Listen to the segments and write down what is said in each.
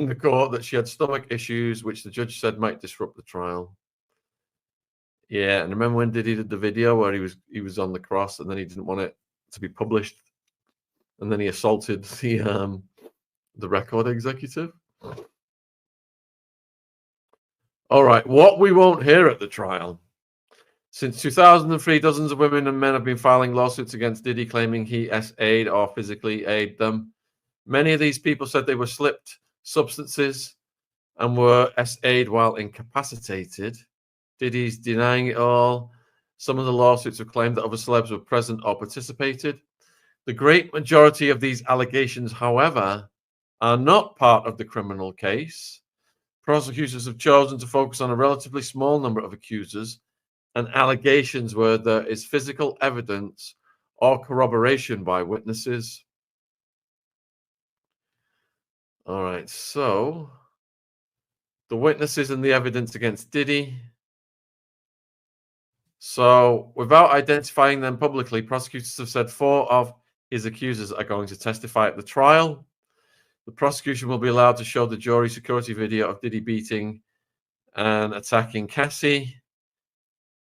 telling the court that she had stomach issues, which the judge said might disrupt the trial. Yeah, and remember when Diddy did the video where he was on the cross and then he didn't want it to be published, and then he assaulted the record executive? All right, what we won't hear at the trial. Since 2003, dozens of women and men have been filing lawsuits against Diddy, claiming he SA'd or physically aided them. Many of these people said they were slipped substances and were SA'd while incapacitated. Diddy's denying it all. Some of the lawsuits have claimed that other celebs were present or participated. The great majority of these allegations, however, are not part of the criminal case. Prosecutors have chosen to focus on a relatively small number of accusers and allegations where there is physical evidence or corroboration by witnesses. All right, so the witnesses and the evidence against Diddy. So without identifying them publicly, prosecutors have said 4 of his accusers are going to testify at the trial. The prosecution will be allowed to show the jury security video of Diddy beating and attacking Cassie.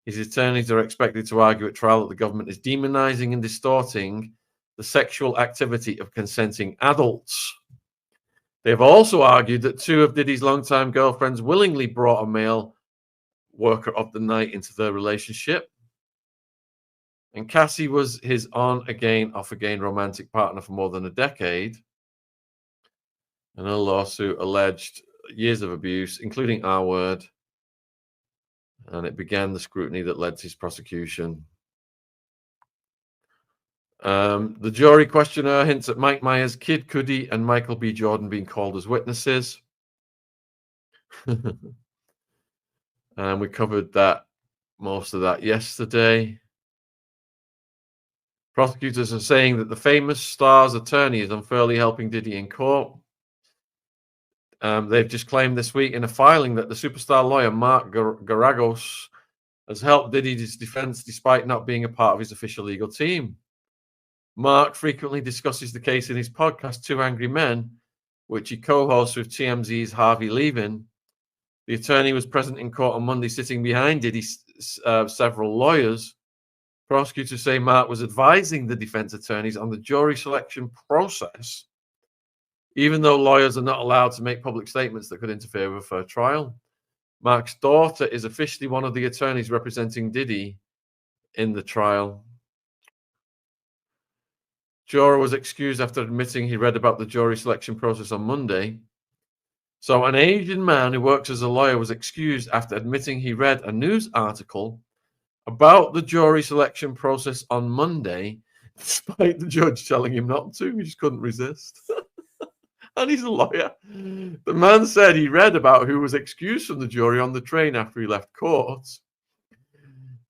His attorneys are expected to argue at trial that the government is demonizing and distorting the sexual activity of consenting adults. They have also argued that 2 of Diddy's longtime girlfriends willingly brought a male worker of the night into their relationship. And Cassie was his on-again, off-again romantic partner for more than a decade. And her lawsuit alleged years of abuse, including R-word. And it began the scrutiny that led to his prosecution. The jury questionnaire hints at Mike Myers, Kid Cudi, and Michael B. Jordan being called as witnesses. And we covered most of that yesterday. Prosecutors are saying that the famous star's attorney is unfairly helping Diddy in court. They've just claimed this week in a filing that the superstar lawyer Mark Garagos has helped Diddy's defense despite not being a part of his official legal team. Mark frequently discusses the case in his podcast, Two Angry Men, which he co-hosts with TMZ's Harvey Levin. The attorney was present in court on Monday, sitting behind Diddy's several lawyers. Prosecutors say Mark was advising the defense attorneys on the jury selection process, even though lawyers are not allowed to make public statements that could interfere with a fair trial. Mark's daughter is officially one of the attorneys representing Diddy in the trial. Juror was excused after admitting he read about the jury selection process on Monday. So an Asian man who works as a lawyer was excused after admitting he read a news article about the jury selection process on Monday, despite the judge telling him not to. He just couldn't resist. And he's a lawyer. The man said he read about who was excused from the jury on the train after he left court.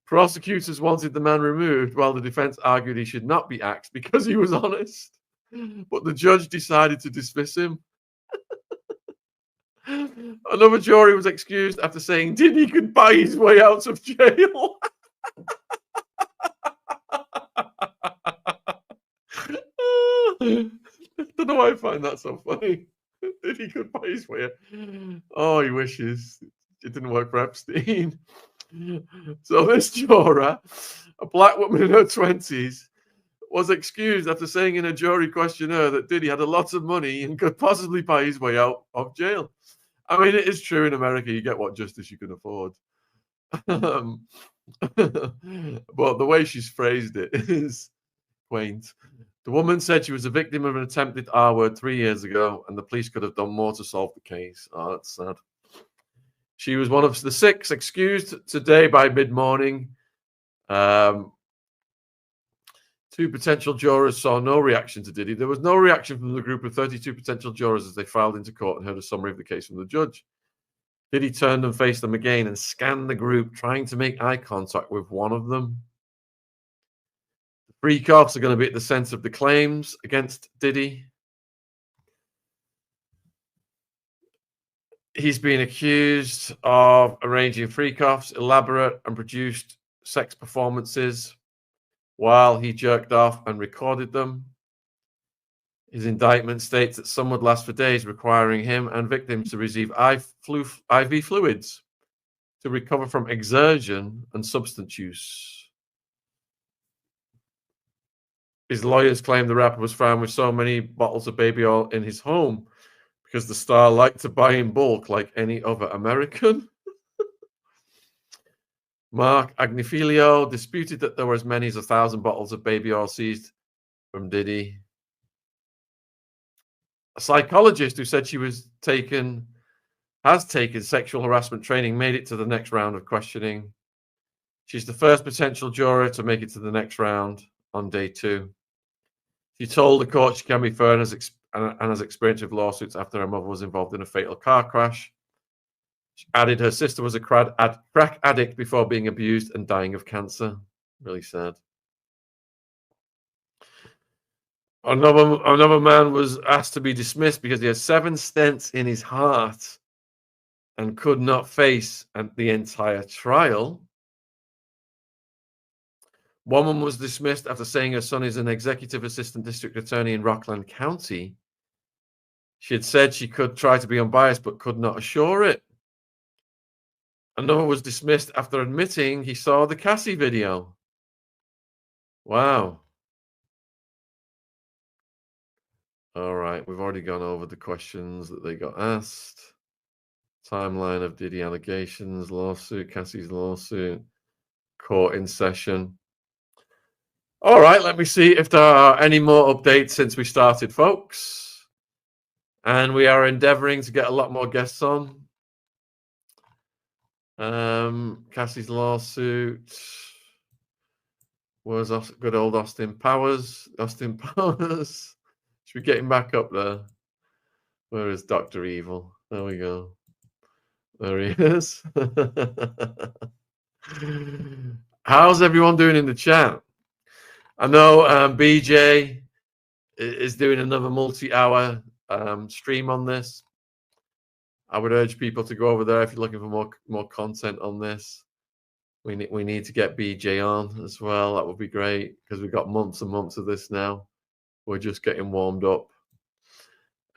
Prosecutors wanted the man removed, while the defense argued he should not be axed because he was honest. But the judge decided to dismiss him. Another jury was excused after saying Diddy could buy his way out of jail. I don't know why I find that so funny. Diddy could buy his way out. Oh, he wishes it didn't work for Epstein. So this juror, a black woman in her 20s, was excused after saying in a jury questionnaire that Diddy had a lot of money and could possibly buy his way out of jail. I mean, it is true in America, you get what justice you can afford. But the way she's phrased it is quaint. The woman said she was a victim of an attempted R-word 3 years ago, and the police could have done more to solve the case. Oh, that's sad. She was one of the 6 excused today by mid-morning. 2 potential jurors saw no reaction to Diddy. There was no reaction from the group of 32 potential jurors as they filed into court and heard a summary of the case from the judge. Diddy turned and faced them again and scanned the group, trying to make eye contact with one of them. The 3 cops are going to be at the center of the claims against Diddy. He's been accused of arranging freak-offs, elaborate and produced sex performances while he jerked off and recorded them. His indictment states that some would last for days, requiring him and victims to receive IV fluids to recover from exertion and substance use. His lawyers claim the rapper was found with so many bottles of baby oil in his home because the star liked to buy in bulk like any other American. Mark Agnifilio disputed that there were as many as 1,000 bottles of baby oil seized from Diddy. A psychologist who said she has taken sexual harassment training made it to the next round of questioning. She's the first potential juror to make it to the next round on day 2. She told the court she can be fair and has experience with lawsuits after her mother was involved in a fatal car crash. She added her sister was a crack addict before being abused and dying of cancer. Really sad. Another man was asked to be dismissed because he had 7 stents in his heart and could not face the entire trial. One woman was dismissed after saying her son is an executive assistant district attorney in Rockland County. She had said she could try to be unbiased but could not assure it. Another was dismissed after admitting he saw the Cassie video. Wow. All right, we've already gone over the questions that they got asked. Timeline of Diddy allegations, lawsuit, Cassie's lawsuit, court in session. All right, let me see if there are any more updates since we started, folks. And we are endeavoring to get a lot more guests on. Cassie's lawsuit. Where's good old Austin Powers? Austin Powers. Should we get him back up there? Where is Dr. Evil? There we go. There he is. How's everyone doing in the chat? I know BJ is doing another multi-hour stream on this. I would urge people to go over there if you're looking for more content on this. We need to get BJ on as well. That would be great because we've got months and months of this now. We're just getting warmed up,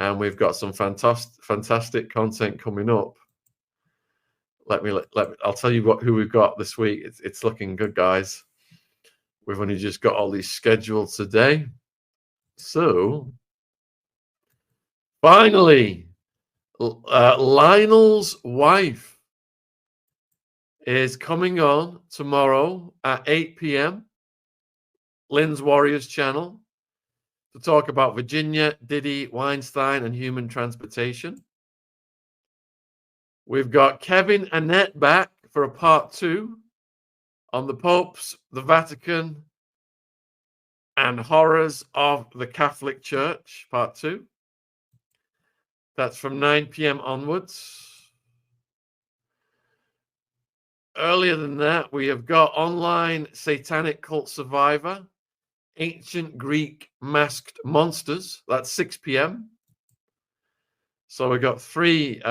and we've got some fantastic content coming up. I'll tell you who we've got this week. It's looking good, guys. We've only just got all these scheduled today. So, finally, Lionel's wife is coming on tomorrow at 8 p.m. Lynn's Warriors channel to talk about Virginia, Diddy, Weinstein, and human transportation. We've got Kevin Annett back for a part 2 on the popes, the Vatican, and horrors of the Catholic Church, part 2. That's from 9 p.m. onwards. Earlier than that, we have got online Satanic Cult Survivor, Ancient Greek Masked Monsters. That's 6 p.m. So we've got 3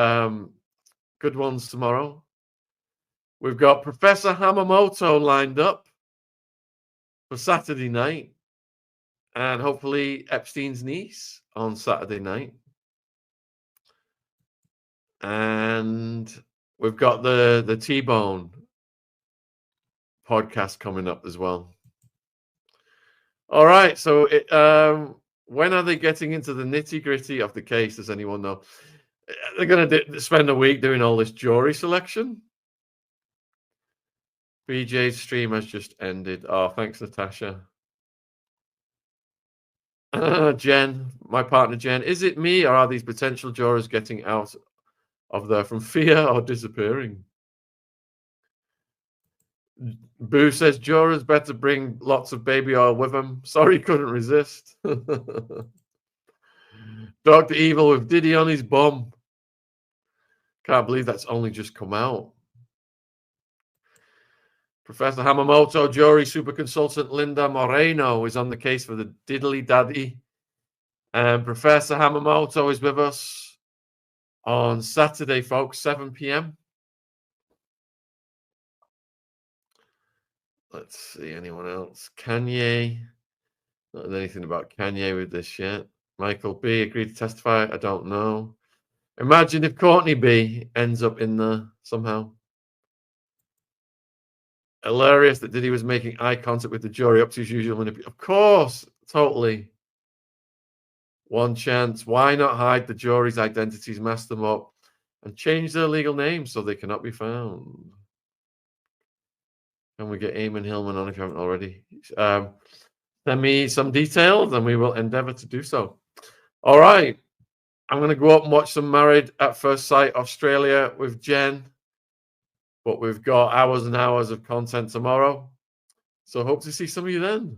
good ones tomorrow. We've got Professor Hamamoto lined up for Saturday night, and hopefully Epstein's niece on Saturday night. And we've got the T-Bone podcast coming up as well. All right, so when are they getting into the nitty-gritty of the case? Does anyone know? They're going to spend a week doing all this jury selection. BJ's stream has just ended. Oh, thanks, Natasha. Jen, my partner Jen, is it me or are these potential jurors getting out of there from fear or disappearing? Boo says jurors better bring lots of baby oil with them. Sorry, couldn't resist. Dr. Evil with Diddy on his bum. Can't believe that's only just come out. Professor Hamamoto, jury super consultant Linda Moreno is on the case for the Diddly Daddy. And Professor Hamamoto is with us on Saturday, folks, 7 p.m. Let's see, anyone else? Kanye. Not anything about Kanye with this yet. Michael B agreed to testify. I don't know. Imagine if Courtney B ends up in there somehow. Hilarious that Diddy was making eye contact with the jury up to his usual manipulation. Of course, totally. One chance. Why not hide the jury's identities, mask them up, and change their legal names so they cannot be found? Can we get Eamon Hillman on if you haven't already? Send me some details and we will endeavor to do so. All right. I'm going to go up and watch some Married at First Sight Australia with Jen. But we've got hours and hours of content tomorrow. So hope to see some of you then.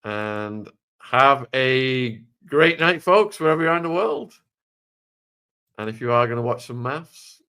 And have a great night, folks, wherever you are in the world. And if you are going to watch some maths,